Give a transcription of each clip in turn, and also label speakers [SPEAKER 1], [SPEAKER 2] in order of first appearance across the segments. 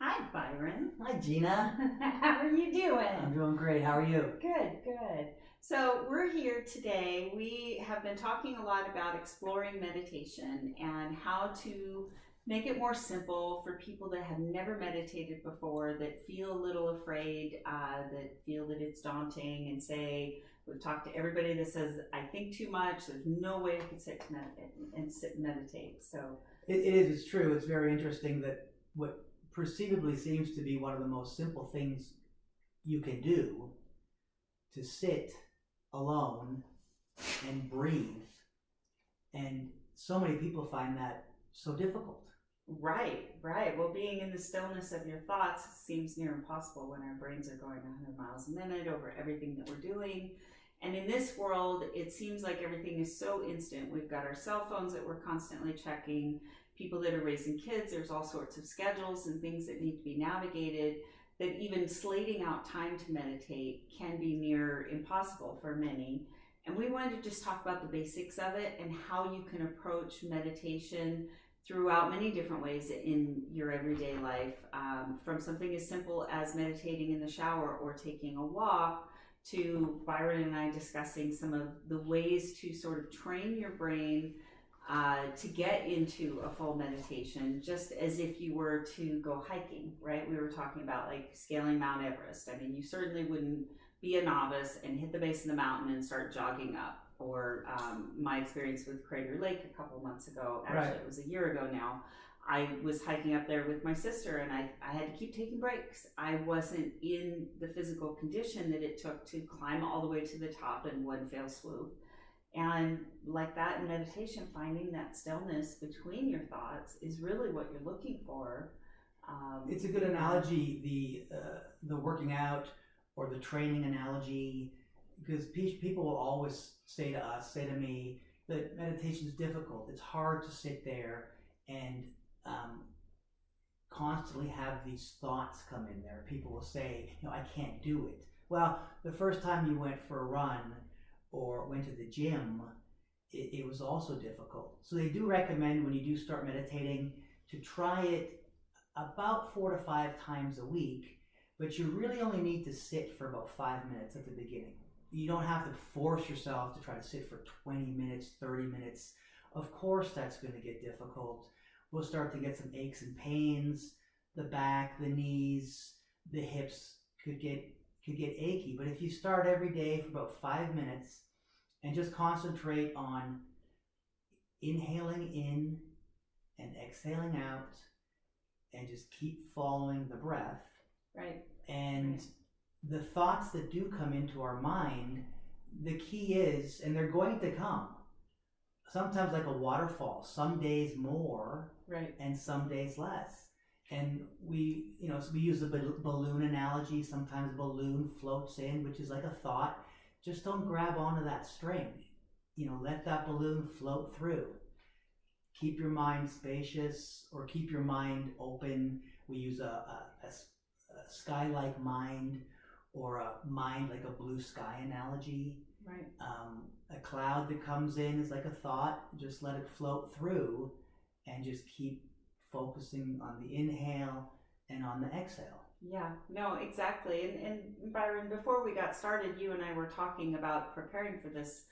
[SPEAKER 1] Hi, Byron.
[SPEAKER 2] Hi, Gina.
[SPEAKER 1] How are you doing?
[SPEAKER 2] I'm doing great. How are you?
[SPEAKER 1] Good, good. So, we're here today. We have been talking a lot about exploring meditation and how to make it more simple for people that have never meditated before, that feel a little afraid, that feel that it's daunting, and say, we've talked to everybody that says, I think too much, there's no way I could sit to meditate and sit and meditate. So,
[SPEAKER 2] It is. It's true. It's very interesting that what perceivably seems to be one of the most simple things you can do to sit alone and breathe, and so many people find that so difficult.
[SPEAKER 1] right, right. Well, being in the stillness of your thoughts seems near impossible when our brains are going 100 miles a minute over everything that we're doing. And in this world, it seems like everything is so instant. We've got our cell phones that we're constantly checking, people that are raising kids, there's all sorts of schedules and things that need to be navigated, that even slating out time to meditate can be near impossible for many. And we wanted to just talk about the basics of it and how you can approach meditation throughout many different ways in your everyday life, from something as simple as meditating in the shower or taking a walk, to Byron and I discussing some of the ways to sort of train your brain to get into a full meditation, just as if you were to go hiking, right? We were talking about like scaling Mount Everest. I mean, you certainly wouldn't be a novice and hit the base of the mountain and start jogging up. Or my experience with Crater Lake a couple months ago, actually,
[SPEAKER 2] Right.
[SPEAKER 1] it was a year ago now. I was hiking up there with my sister, and I had to keep taking breaks. I wasn't in the physical condition that it took to climb all the way to the top in one fell swoop. And like that in meditation, finding that stillness between your thoughts is really what you're looking for.
[SPEAKER 2] It's a good analogy, the working out or the training analogy, because people will always say to me, that meditation is difficult. It's hard to sit there and constantly have these thoughts come in there. People will say, I can't do it. Well, the first time you went for a run or went to the gym, it was also difficult. So they do recommend when you do start meditating to try it about 4 to 5 times a week, but you really only need to sit for about 5 minutes at the beginning. You don't have to force yourself to try to sit for 20 minutes, 30 minutes. Of course, that's going to get difficult. We'll start to get some aches and pains. The back, the knees, the hips could get achy. But if you start every day for about 5 minutes and just concentrate on inhaling in and exhaling out, and just keep following the breath.
[SPEAKER 1] Right.
[SPEAKER 2] And
[SPEAKER 1] right.
[SPEAKER 2] The thoughts that do come into our mind, the key is, and they're going to come, sometimes like a waterfall, some days more,
[SPEAKER 1] right,
[SPEAKER 2] and some days less. And so we use the balloon analogy. Sometimes a balloon floats in, which is like a thought. Just don't grab onto that string. Let that balloon float through. Keep your mind spacious, or keep your mind open. We use a sky-like mind, or a mind like a blue sky analogy.
[SPEAKER 1] Right.
[SPEAKER 2] A cloud that comes in is like a thought. Just let it float through, and just keep focusing on the inhale and on the exhale.
[SPEAKER 1] Yeah, no, exactly. And Byron, before we got started, you and I were talking about preparing for this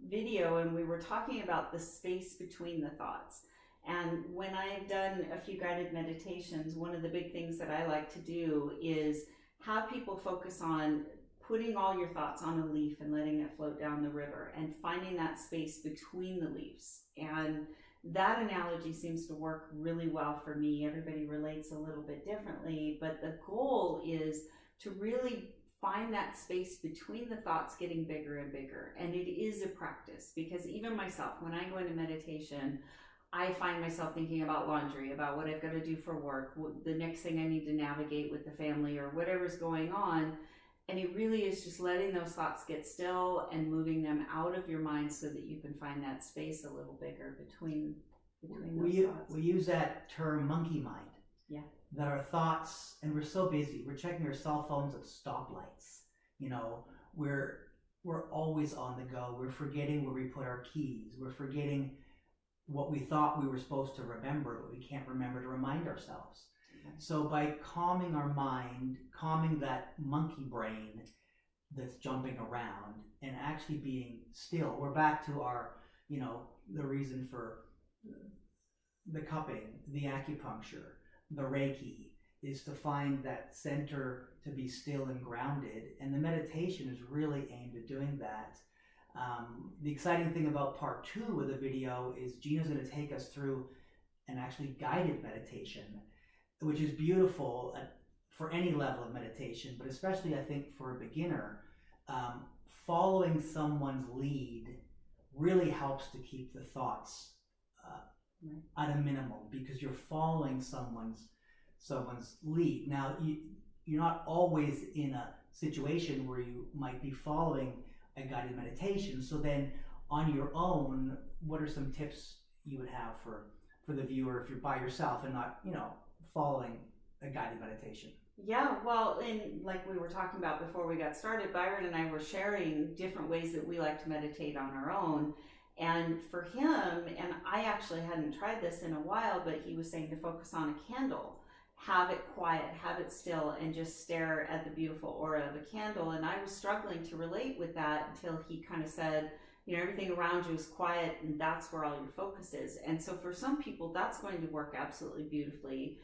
[SPEAKER 1] video, and we were talking about the space between the thoughts. And when I've done a few guided meditations, one of the big things that I like to do is have people focus on putting all your thoughts on a leaf and letting it float down the river and finding that space between the leaves. And that analogy seems to work really well for me. Everybody relates a little bit differently, but the goal is to really find that space between the thoughts getting bigger and bigger. And it is a practice, because even myself, when I go into meditation, I find myself thinking about laundry, about what I've got to do for work, the next thing I need to navigate with the family, or whatever's going on. And it really is just letting those thoughts get still and moving them out of your mind so that you can find that space a little bigger between those thoughts.
[SPEAKER 2] We use that term monkey mind.
[SPEAKER 1] Yeah.
[SPEAKER 2] That our thoughts, and we're so busy, we're checking our cell phones at stoplights. We're always on the go. We're forgetting where we put our keys. We're forgetting what we thought we were supposed to remember, but we can't remember to remind ourselves. So by calming our mind, calming that monkey brain that's jumping around, and actually being still, we're back to our, the reason for the cupping, the acupuncture, the Reiki, is to find that center to be still and grounded. And the meditation is really aimed at doing that. The exciting thing about part 2 of the video is Gina's going to take us through an actually guided meditation, which is beautiful for any level of meditation, but especially I think for a beginner. Following someone's lead really helps to keep the thoughts at a minimum, because you're following someone's lead. Now, you're not always in a situation where you might be following a guided meditation. So then on your own, what are some tips you would have for the viewer if you're by yourself and not, following a guided meditation?
[SPEAKER 1] Yeah, well, and like we were talking about before we got started, Byron and I were sharing different ways that we like to meditate on our own. And for him, and I actually hadn't tried this in a while, but he was saying to focus on a candle. Have it quiet, have it still, and just stare at the beautiful aura of a candle. And I was struggling to relate with that until he kind of said, everything around you is quiet and that's where all your focus is. And so for some people, that's going to work absolutely beautifully.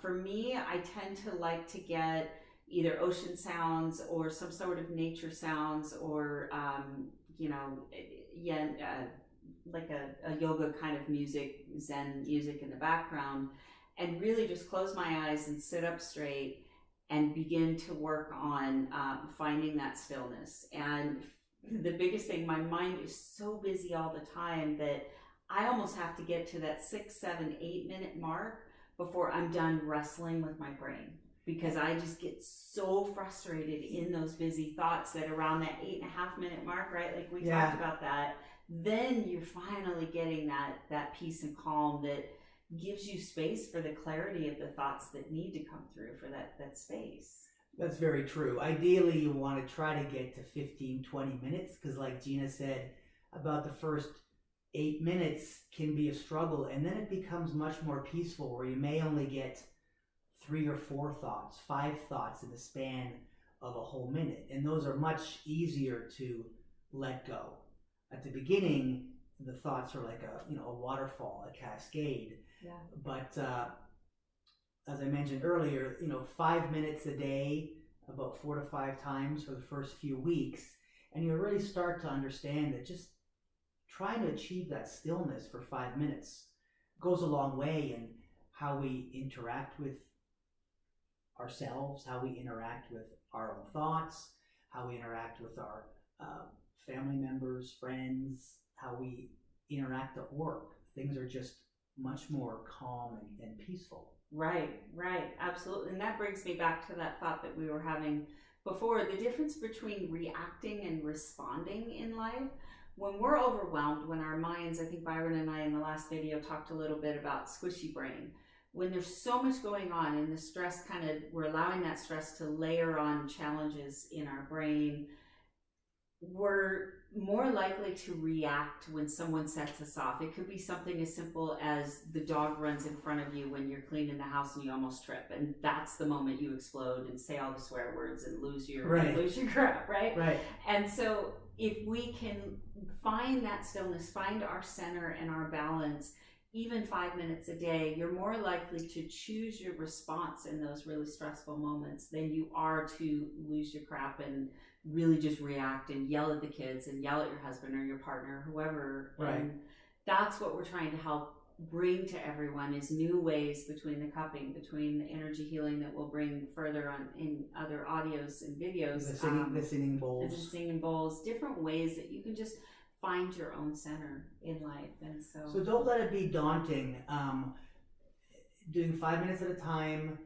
[SPEAKER 1] For me, I tend to like to get either ocean sounds or some sort of nature sounds, or, like a yoga kind of music, Zen music in the background, and really just close my eyes and sit up straight and begin to work on finding that stillness. And the biggest thing, my mind is so busy all the time that I almost have to get to that 6, 7, 8 minute mark before I'm done wrestling with my brain, because I just get so frustrated in those busy thoughts that around that 8.5 minute mark, right? Like we talked about that, then you're finally getting that peace and calm that gives you space for the clarity of the thoughts that need to come through for that space.
[SPEAKER 2] That's very true. Ideally, you want to try to get to 15, 20 minutes, because like Gina said, about the first 8 minutes can be a struggle, and then it becomes much more peaceful, where you may only get 3 or 4 thoughts, 5 thoughts in the span of a whole minute, and those are much easier to let go. At the beginning, the thoughts are like a waterfall, a cascade.
[SPEAKER 1] Yeah.
[SPEAKER 2] But as I mentioned earlier, 5 minutes a day, about 4 to 5 times for the first few weeks, and you'll really start to understand that just trying to achieve that stillness for 5 minutes goes a long way in how we interact with ourselves, how we interact with our own thoughts, how we interact with our family members, friends, how we interact at work. Things are just much more calm and peaceful.
[SPEAKER 1] Right, absolutely. And that brings me back to that thought that we were having before, the difference between reacting and responding in life. When we're overwhelmed, when our minds, I think Byron and I in the last video talked a little bit about squishy brain. When there's so much going on and the stress we're allowing that stress to layer on challenges in our brain, we're more likely to react when someone sets us off. It could be something as simple as the dog runs in front of you when you're cleaning the house and you almost trip, and that's the moment you explode and say all the swear words and lose your crap, right?
[SPEAKER 2] Right.
[SPEAKER 1] And so if we can find that stillness, find our center and our balance, even 5 minutes a day, you're more likely to choose your response in those really stressful moments than you are to lose your crap and really just react and yell at the kids and yell at your husband or your partner, whoever.
[SPEAKER 2] Right.
[SPEAKER 1] And that's what we're trying to help bring to everyone, is new ways between the cupping, between the energy healing that we'll bring further on in other audios and videos.
[SPEAKER 2] The singing bowls.
[SPEAKER 1] The singing bowls, different ways that you can just find your own center in life. And so
[SPEAKER 2] don't let it be daunting. Doing 5 minutes at a time.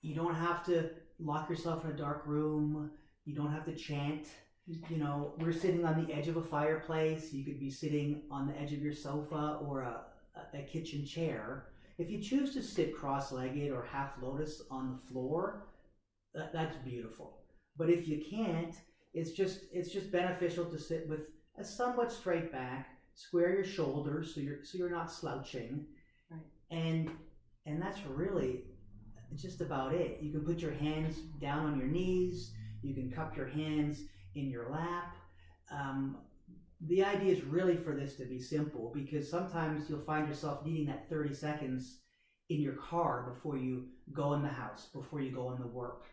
[SPEAKER 2] You don't have to lock yourself in a dark room. You don't have to chant. We're sitting on the edge of a fireplace. You could be sitting on the edge of your sofa or a kitchen chair. If you choose to sit cross-legged or half lotus on the floor, that's beautiful. But if you can't, it's just beneficial to sit with a somewhat straight back, square your shoulders so you're not slouching,
[SPEAKER 1] right,
[SPEAKER 2] and And that's really just about it. You can put your hands down on your knees. You can cup your hands in your lap. The idea is really for this to be simple, because sometimes you'll find yourself needing that 30 seconds in your car before you go in the house, before you go into work,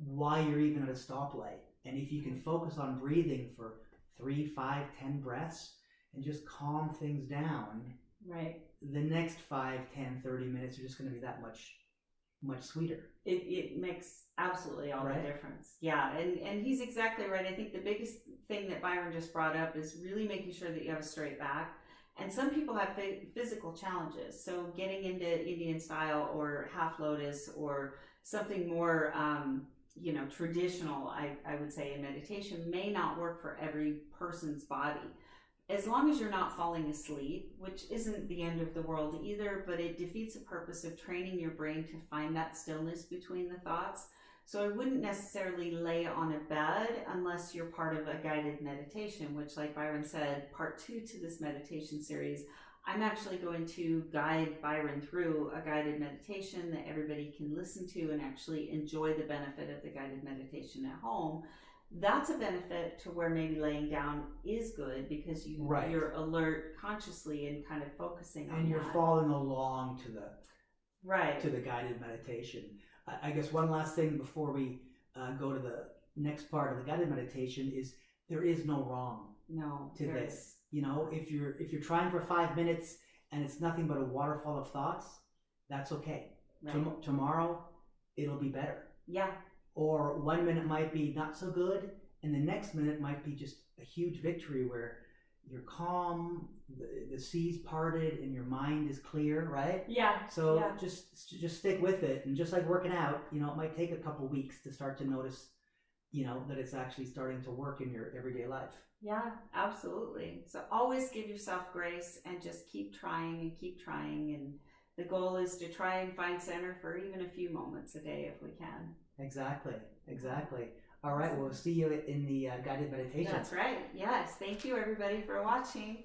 [SPEAKER 2] while you're even at a stoplight. And if you can focus on breathing for 3, 5, 10 breaths and just calm things down,
[SPEAKER 1] right,
[SPEAKER 2] the next 5, 10, 30 minutes are just going to be that much sweeter.
[SPEAKER 1] It makes absolutely all the difference. Yeah, and he's exactly right. I think the biggest thing that Byron just brought up is really making sure that you have a straight back. And some people have physical challenges, so getting into Indian style or half lotus or something more traditional, I would say, in meditation may not work for every person's body. As long as you're not falling asleep, which isn't the end of the world either, but it defeats the purpose of training your brain to find that stillness between the thoughts. So I wouldn't necessarily lay on a bed unless you're part of a guided meditation, which, like Byron said, part 2 to this meditation series, I'm actually going to guide Byron through a guided meditation that everybody can listen to and actually enjoy the benefit of the guided meditation at home. That's a benefit to where maybe laying down is good, because you're alert consciously and kind of focusing on
[SPEAKER 2] and you're
[SPEAKER 1] that.
[SPEAKER 2] following along to the guided meditation. I guess one last thing before we go to the next part of the guided meditation is there is no wrong to this. If you're trying for 5 minutes and it's nothing but a waterfall of thoughts, that's okay. Right. Tomorrow it'll be better.
[SPEAKER 1] Yeah.
[SPEAKER 2] Or 1 minute might be not so good, and the next minute might be just a huge victory where you're calm, the sea's parted, and your mind is clear, right?
[SPEAKER 1] Yeah.
[SPEAKER 2] So just stick with it, and just like working out, it might take a couple weeks to start to notice, that it's actually starting to work in your everyday life.
[SPEAKER 1] Yeah, absolutely. So always give yourself grace and just keep trying, and the goal is to try and find center for even a few moments a day if we can.
[SPEAKER 2] Exactly. All right, we'll see you in the guided meditation.
[SPEAKER 1] That's right. Yes. Thank you, everybody, for watching.